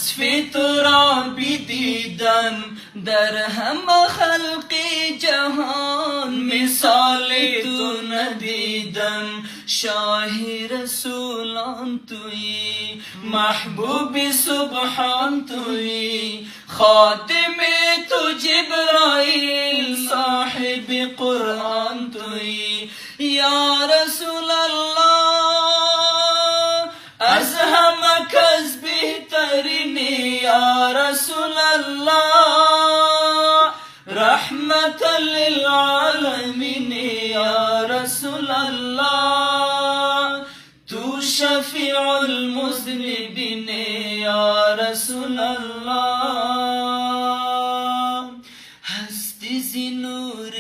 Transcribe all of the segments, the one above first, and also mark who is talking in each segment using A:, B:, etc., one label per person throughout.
A: وصف تو را بدیدم در همه خلق جهان، مثال تو ندیدم. شاه رسولان تویی، محبوب سبحان تویی، خاتم تو جبرائیل، صاحب قرآن تویی. یا رسول الله از همه کس بهترینی، یا رسول الله رحمتا للعالمین، یا رسول الله تو شفیع المذنبین، یا رسول الله هستی زی نور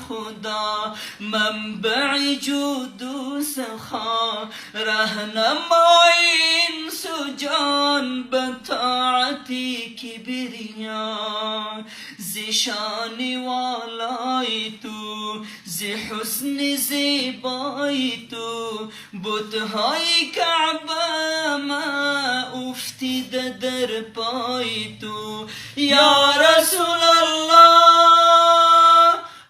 A: خدا، منبع جود و سخا، رهنمای انس و جان به طاعت کبریا. ز شان والای تو، ز حسن زیبای تو، بتهای کعبه ما افتیده در پای تو. یا رسول الله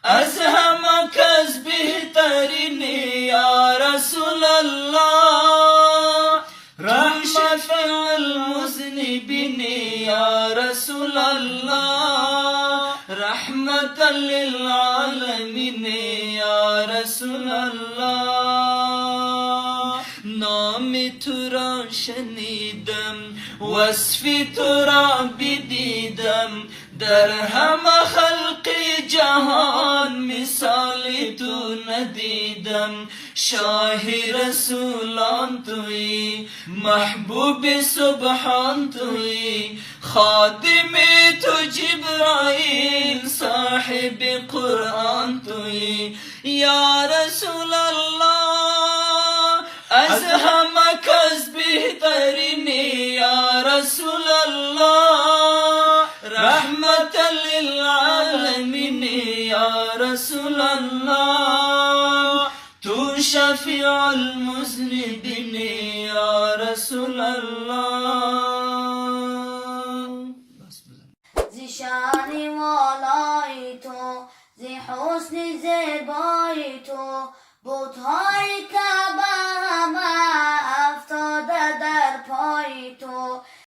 A: از همه کس بهترینی، یا رسول الله رحمت المذنبین، یا رسول الله رحمتا للعالمین، یا رسول الله نام تو را شنیدم، وصف تو را بدیدم در همه خلق جهان، مثال تو ندیدم. شاه رسولان تویی، محبوب سبحان تویی، خادم تو جبرائیل، صاحب قرآن تویی. یا رسول الله از همه کس بهترینی، یا رسول الله رحمتا للعالمین، یا رسول الله تو شفیع المذنبین، یا رسول الله.